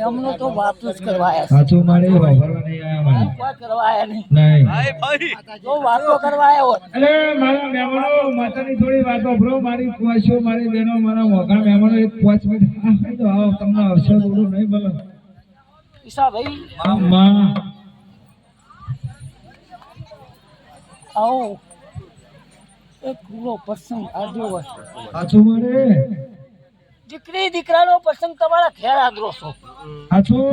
અમને તો વાતો જ કરવાયા સાચું મારે વાપરવા નહીં આયા મારે કોઈ કરવાયા નહીં નહીં જો વાતો કરવાયા હોત અરે મારા મહેમાનો માતાની થોડી વાતો બ્રો મારી ખુશીઓ મારી બહેનો મારા મોગા મહેમાનો એક 5 મિનિટ તો આવો તમને અવસર થોડું નહીં બોલો ઈશા ભાઈ માં આવો એક પૂરો પ્રસંગ આજો હોય સાચું મારે દીકરી દીકરાનો પ્રસંગ તમારા ઘેર આદરો છો સાચું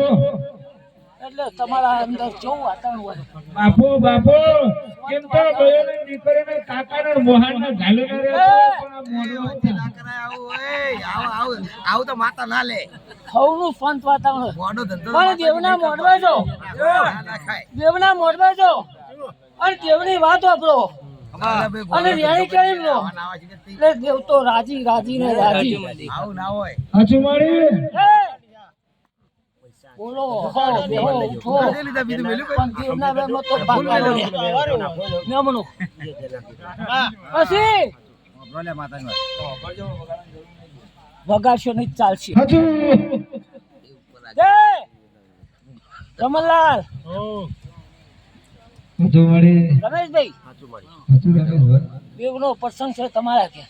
એટલે તમારા અંદર કેવું વાતાવરણ હોય બાપો કેમ તો ગયોને દીકરીને કાકાને મોહાને ઝાલો ન રે પણ મોઢો ના કરાય આવું તો માતા ના લે ખવનું શાંત વાતાવરણ મોઢો ધંધો પણ દેવના મોઢવા જો દેવના મોઢવા જો અને દેવની વાત વાપરો અને રેણી કેવી લો એટલે દેવ તો રાજી ને રાજી આવું ના હોય સાચું મારી બોલો હો બેહો ઉઠો પણ દેવના બેમાં તો ભાગવા લે મેમનો પછી બોલે માતાનો વગાડશો નહીં ચાલશે સાચું જય રમણલાલ સાચું મારી રમેશભાઈ સાચું રમેશભાઈ દેવનો પ્રસંગ છે તમારા કે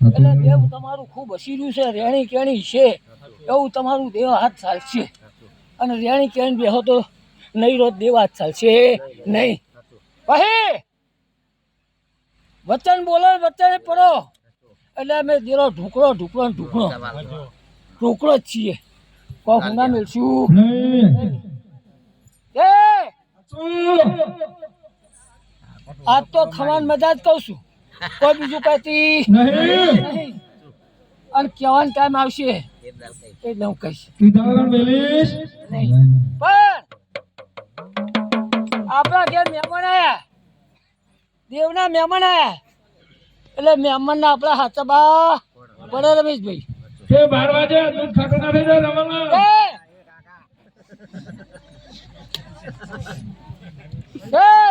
એટલે દેવ તમારું ખૂબ હસીર્યું છે રેણી કેણી છે એવું તમારું દેવ હાથ ચાલશે અને રેણી કેણી બેહો તો નહીં રોજ દેવ હાથ ચાલશે નહીં પછી વચન બોલો વચન પડો એટલે અમે દેરો ઢુકડો જ છીએ કોઈ હુંડા મેળશું આજ તો ખવાન મજા જ કહું છું કોઈ બીજું કહેતી નહીં અને કહેવાનો ટાઈમ આવશે એટલે હું કહીશ નહીં પણ આપણા ઘેર મહેમાન આયા દેવના મહેમાન આયા એટલે મહેમાનના આપણા હાથબા પડે રમેશભાઈ 12 વાગે દૂધ ખાટો ના થઈ જાય રમણમાં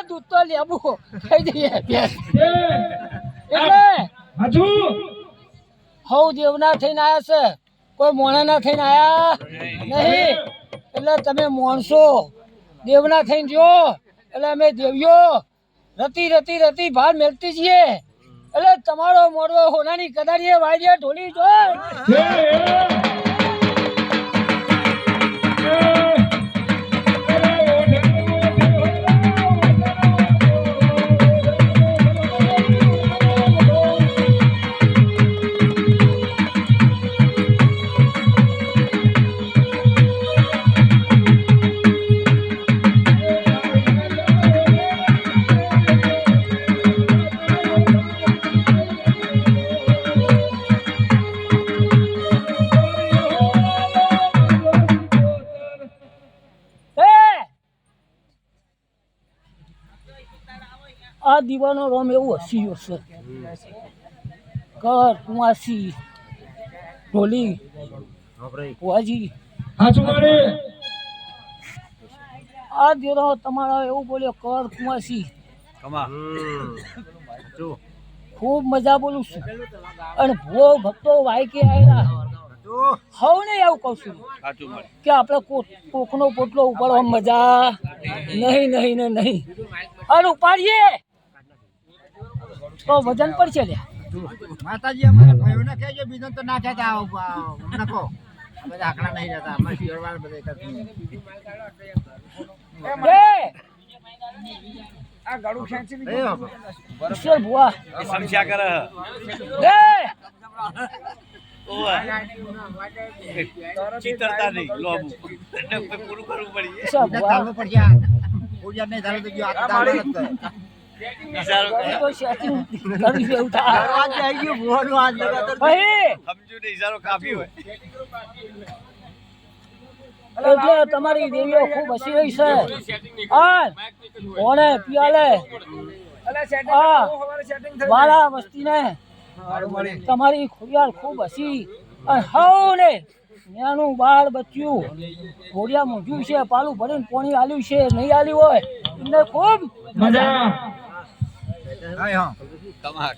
દૂધ તો લેબુ થઈ જઈએ એટલે હવ દેવના થઈને આયા છે કોઈ મોણાના થઈને આયા નહીં એટલે તમે મોણસો દેવના થઈને જો એટલે અમે દેવીઓ રતી બહાર મેળતી છીએ એટલે તમારો મોડવો હોનાની કદાડીએ વાડીએ ઢોલી જો આ દીવાનો રોમ એવું હસીયો છે કર કુંવાસી ઢોલી ભુવાજી હાચું મારે આ દેરો તમારા એવું બોલ્યો કર કુંવાસી ખૂબ મજા બોલું છું અને ભો ભક્તો વાયકે આવેલા હવને એવું કહું છું કે આપણે કોકનો પોટલો ઉપાડવા મજા નહીં નહીં ને નહીં અને ઉપાડીએ તો વજન પડશે લે માતાજી અમારા ભાઈઓને કહેજો બીજો તો ના કહેતા નકો બધા આકડા નહીં જતા અમારે શિવરવાળ બધા કરતી ઈશ્વર ભુવા સમસ્યા કરે ચિતરતા નહીં લોબુ પૂરું કરવું પડી ઈશ્વર ભુવા ચાલવું પડશે પૂજા નહીં ચાલે તો જો આ દાડો તો સેટિંગ કરી છે એવું થાય આજ આવી ગયું ભુવાનું આજ લગાતાર ભાઈ સમજુ ને ઈશારો કાફી હોય એટલે તમારી દેવીઓ ખૂબ હસી રહી છે આ કોણે પિયાલે આ વાળા વસ્તીને તમારી ખોડિયાર ખૂબ હસી અને હવને નાનું બાળ બચ્યું ઘોડિયા મૂંઝ્યું છે પાલું ભરીને પોણી આલ્યું છે નહીં આલ્યું હોય એમને ખૂબ મજા હા કમા